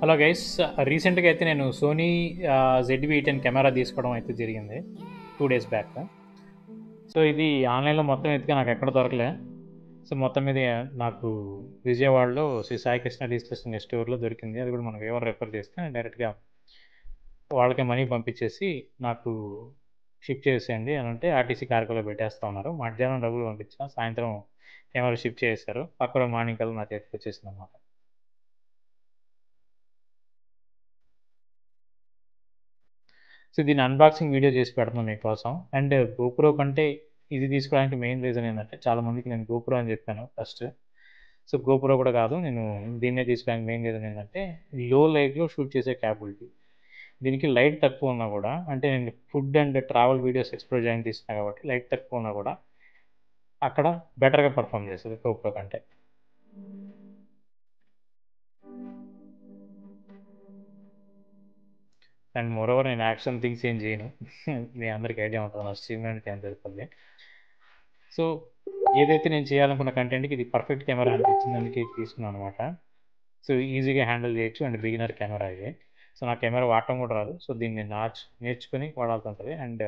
Hello guys, రీసెంట్గా అయితే నేను సోనీ ZV-10 కెమెరా తీసుకోవడం అయితే జరిగింది 2 days బ్యాక్. సో ఇది ఆన్లైన్లో మొత్తం ఎత్తుగా నాకు ఎక్కడ దొరకలే. సో మొత్తం మీద నాకు విజయవాడలో శ్రీ సాయి కృష్ణ డిజిటల్ స్టోర్లో దొరికింది. అది కూడా మనం ఎవరు రెఫర్ చేస్తే డైరెక్ట్గా వాళ్ళకే మనీ పంపించేసి నాకు షిఫ్ట్ చేసేయండి అని అంటే ఆర్టీసీ కార్గోలో పెట్టేస్తా ఉన్నారు. మధ్యాహ్నం డబ్బులు పంపించా, సాయంత్రం కెమెరా షిఫ్ట్ చేశారు. అక్కడ మార్నింగ్ కల్లా నా చేతికి వచ్చేసింది అన్నమాట. సో దీని అన్బాక్సింగ్ వీడియో చేసి పెడతాను మీకోసం. అండ్ గోప్రో కంటే ఇది తీసుకోవడానికి మెయిన్ రీజన్ ఏంటంటే, చాలా మందికి నేను గోప్రో అని చెప్పాను ఫస్ట్. సో గోప్రో కూడా కాదు, నేను దీన్నే తీసుకోవడానికి మెయిన్ రీజన్ ఏంటంటే లో లైట్లో షూట్ చేసే క్యాపబిలిటీ. దీనికి లైట్ తక్కువ ఉన్నా కూడా, అంటే నేను food and travel videos explore చేయడానికి తీస్తున్నా కాబట్టి లైట్ తక్కువ ఉన్నా కూడా అక్కడ బెటర్గా పర్ఫామ్ చేస్తుంది గోప్రో కంటే. అండ్ మోరోవర్ నేను యాక్షన్ థింగ్స్ ఏం చేయను. మీ అందరికి ఐడియా ఉంటుంది నా స్ట్రీమ్మెంట్ ఏం జరుగుతుంది. సో ఏదైతే నేను చేయాలనుకున్న కంటెంట్కి ఇది పర్ఫెక్ట్ కెమెరా అనిపించింది, అందుకే తీసుకున్నాను అనమాట. సో ఈజీగా హ్యాండిల్ చేయొచ్చు అండ్ బిగినర్ కెమెరా ఇది. సో నా కెమెరా వాడటం కూడా రాదు, సో దీన్ని నేర్చుకుని వాడాల్సి ఉంటుంది. అండ్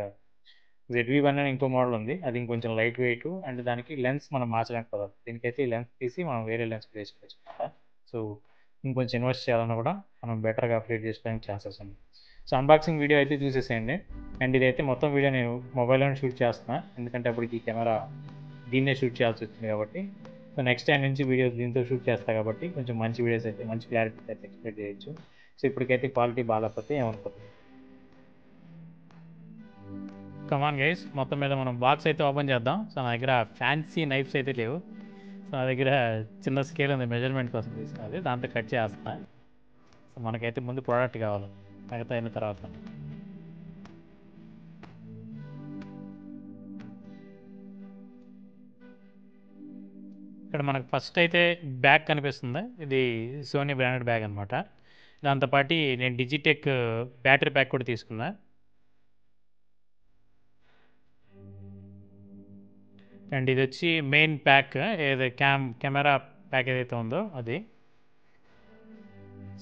ZV-1 అని ఇంకో మోడల్ ఉంది, అది ఇంకొంచెం లైట్ వెయిట్ అండ్ దానికి లెన్స్ మనం మార్చడానికి కుదరదు. దీనికైతే ఈ లెన్స్ తీసి మనం వేరే లెన్స్ వేసుకోవచ్చు అనమాట. సో ఇంకొంచెం ఇన్వెస్ట్ చేయాలన్నా కూడా మనం బెటర్గా అప్డేట్ చేసుకోవడానికి ఛాన్సెస్ ఉంది. సో అన్బాక్సింగ్ వీడియో అయితే చూసేసేయండి. అండ్ ఇదైతే మొత్తం వీడియో నేను మొబైల్లోనే షూట్ చేస్తున్నా, ఎందుకంటే అప్పటికి ఈ కెమెరా దీన్నే షూట్ చేయాల్సి వచ్చింది కాబట్టి. సో నెక్స్ట్ టైం నుంచి వీడియోస్ దీంతో షూట్ చేస్తా కాబట్టి కొంచెం మంచి వీడియోస్ అయితే, మంచి క్లారిటీ అయితే ఎక్స్పెక్ట్ చేయొచ్చు. సో ఇప్పటికైతే క్వాలిటీ బాగాలేకపోతే ఏమనుకోతుంది. కమాన్ గైస్, మొత్తం మీద మనం బాక్స్ అయితే ఓపెన్ చేద్దాం. సో నా దగ్గర ఫ్యాన్సీ నైఫ్స్ అయితే లేవు. సో నా దగ్గర చిన్న స్కేల్ ఉంది, మెజర్మెంట్ కోసం తీసుకున్నది, దాంతో కట్ చేస్తున్నా. సో మనకైతే ముందు ప్రోడక్ట్ కావాలి, మిగతా అయిన తర్వాత. ఇక్కడ మనకు ఫస్ట్ అయితే బ్యాగ్ కనిపిస్తుంది, ఇది సోనీ బ్రాండెడ్ బ్యాగ్ అనమాట. దాంతోపాటు నేను డిజిటెక్ బ్యాటరీ ప్యాక్ కూడా తీసుకున్నా. అండ్ ఇది వచ్చి మెయిన్ ప్యాక్, ఏదో కెమెరా ప్యాక్ ఏదైతే ఉందో అది.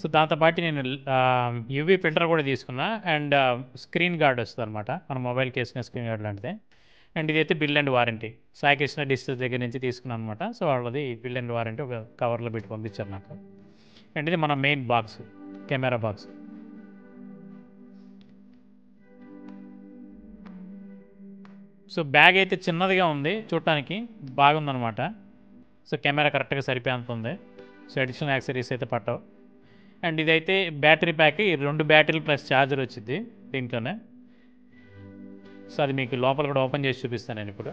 సో దాంతోపాటు నేను యూవీ ఫిల్టర్ కూడా తీసుకున్నా. అండ్ స్క్రీన్ గార్డ్ వస్తుంది అనమాట, మన మొబైల్కి వేసుకునే స్క్రీన్ గార్డ్ లాంటిది. అండ్ ఇదైతే bill and warranty, Sai Krishna digitals దగ్గర నుంచి తీసుకున్నాను అనమాట. సో వాళ్ళది బిల్ అండ్ వారంటీ ఒక కవర్లో పెట్టి పంపించారు నాకు. అండ్ ఇది మన main box, camera box. So bag అయితే చిన్నదిగా ఉంది, చూడటానికి బాగుందనమాట. సో కెమెరా కరెక్ట్గా సరిపోయేంత ఉంది. సో అడిషనల్ యాక్సరీస్ అయితే పట్టవు. అండ్ ఇదైతే బ్యాటరీ ప్యాక్, 2 బ్యాటరీలు ప్లస్ ఛార్జర్ వచ్చింది దీంట్లోనే. సో అది మీకు లోపల కూడా ఓపెన్ చేసి చూపిస్తాను నేను ఇప్పుడు.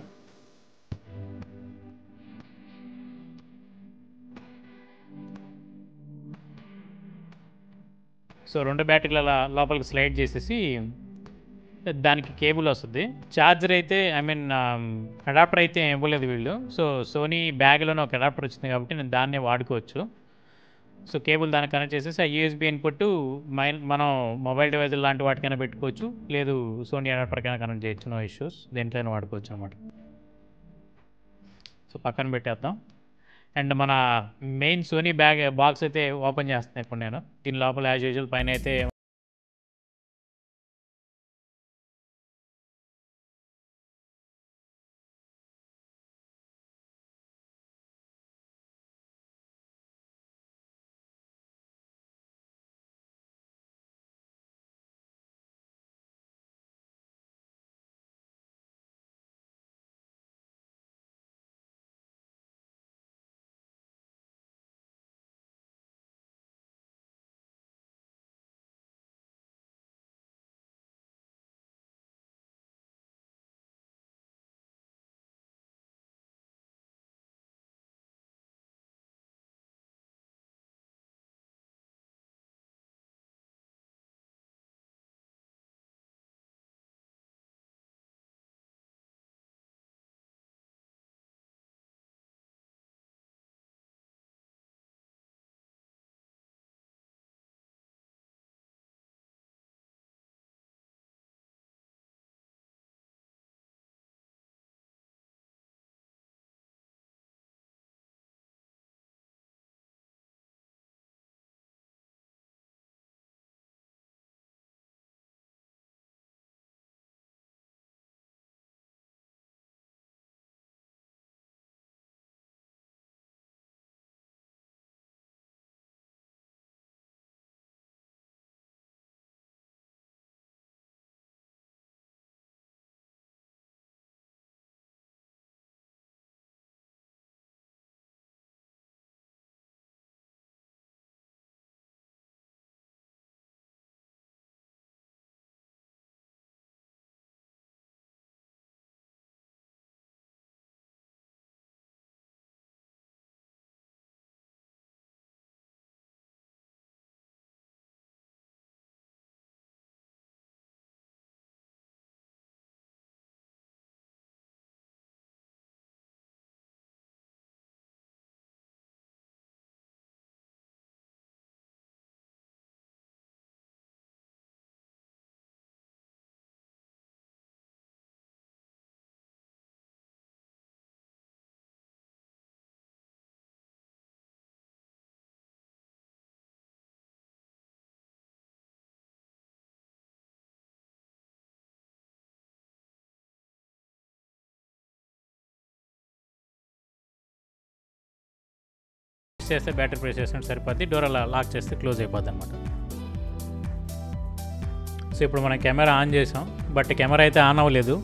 సో 2 బ్యాటరీల లోపలికి స్లైడ్ చేసేసి దానికి కేబుల్ వస్తుంది. ఛార్జర్ అయితే ఐ మీన్ అడాప్టర్ అయితే ఇవ్వలేదు వీళ్ళు. సో సోనీ బ్యాగ్లోనే ఒక అడాప్టర్ వచ్చింది కాబట్టి నేను దాన్నే వాడుకోవచ్చు. సో కేబుల్ దానికి కనెక్ట్ చేసేసి ఆ USB ఇన్పుట్ మనం మొబైల్ డివైజ్ లాంటి వాటికైనా పెట్టుకోవచ్చు, లేదు సోనీ అడాప్టర్కైనా కనెక్ట్ చేయొచ్చు, నో ఇష్యూస్, దేంట్లోనే వాడుకోవచ్చు అనమాట. సో పక్కన పెట్టేద్దాం. అండ్ మన మెయిన్ సోనీ బాక్స్ అయితే ఓపెన్ చేస్తున్నాను ఇప్పుడు నేను. దీని లోపల యాజ్ యూజువల్ పైన అయితే ప్రెస్ చేస్తే బ్యాటరీ ప్రెస్ చేసినట్టు సరిపోద్ది. డోర్ అలా లాక్ చేస్తే క్లోజ్ అయిపోద్ది అనమాట. సో ఇప్పుడు మనం కెమెరా ఆన్ చేసాం, బట్ కెమెరా అయితే ఆన్ అవ్వలేదు.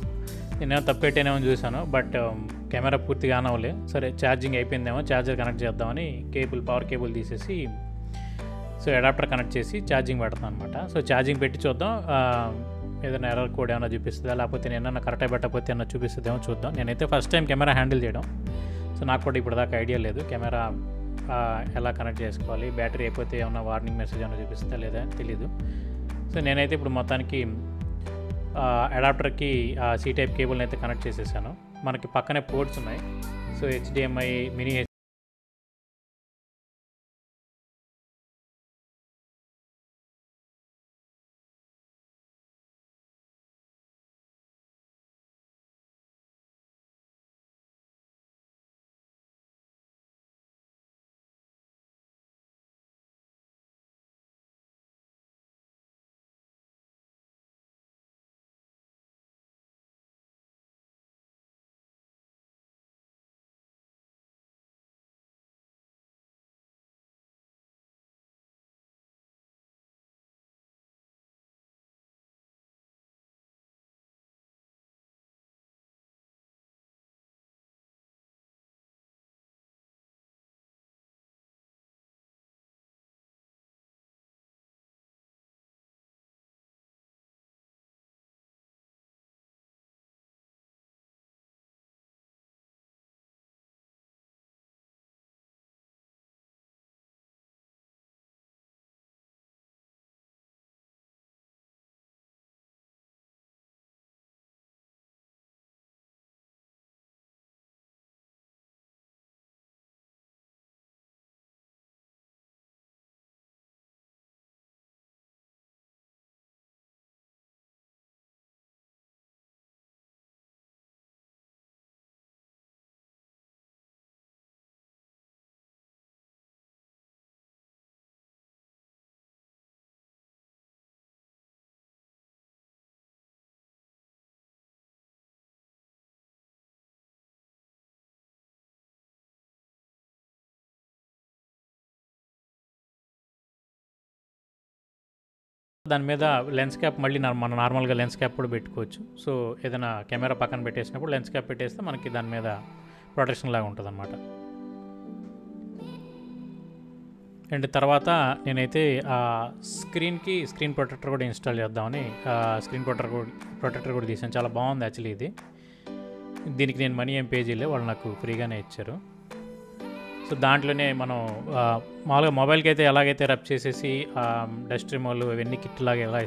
నేనేమో తప్పెట్టేనేమో చూసాను, బట్ కెమెరా పూర్తిగా ఆన్ అవ్వలేదు. సరే ఛార్జింగ్ అయిపోయిందేమో, ఛార్జర్ కనెక్ట్ చేద్దామని పవర్ కేబుల్ తీసేసి సో అడాప్టర్ కనెక్ట్ చేసి ఛార్జింగ్ పెడతాను అనమాట. సో ఛార్జింగ్ పెట్టి చూద్దాం, ఏదైనా ఎర్రర్ కోడ్ ఏమైనా చూపిస్తుందా, లేకపోతే నేను ఏమన్నా కరెక్ట్గా పెట్టకపోతే ఏమన్నా చూపిస్తుందేమో చూద్దాం. నేనైతే ఫస్ట్ టైం కెమెరా హ్యాండిల్ చేయడం, సో నాకు కూడా ఇప్పుడు దాకా ఐడియా లేదు కెమెరా ఎలా కనెక్ట్ చేసుకోవాలి, బ్యాటరీ అయిపోతే ఏమన్నా వార్నింగ్ మెసేజ్ ఏమైనా చూపిస్తుందా లేదా తెలీదు. సో నేనైతే ఇప్పుడు మొత్తానికి అడాప్టర్కి సి టైప్ కేబుల్ని అయితే కనెక్ట్ చేసేసాను. మనకి పక్కనే పోర్ట్స్ ఉన్నాయి. సో HDMI మినీ దాని మీద లెన్స్ క్యాప్ మళ్ళీ మనం నార్మల్గా లెన్స్ క్యాప్ కూడా పెట్టుకోవచ్చు. సో ఏదైనా కెమెరా పక్కన పెట్టేసినప్పుడు లెన్స్ క్యాప్ పెట్టేస్తే మనకి దాని మీద ప్రొటెక్షన్ లాగా ఉంటుంది అనమాట. అండ్ తర్వాత నేనైతే స్క్రీన్కి స్క్రీన్ ప్రొటెక్టర్ కూడా ఇన్స్టాల్ చేద్దామని స్క్రీన్ ప్రొటెక్టర్ కూడా తీసాను. చాలా బాగుంది యాక్చువల్లీ ఇది. దీనికి నేను మనీ ఏం పే చేయలేదు, వాళ్ళు నాకు ఫ్రీగానే ఇచ్చారు. సో దాంట్లోనే మనం మామూలుగా మొబైల్కి అయితే ఎలాగైతే రబ్ చేసేసి డస్ట్ రిమూవల్ ఇవన్నీ కిట్ లాగా ఎలా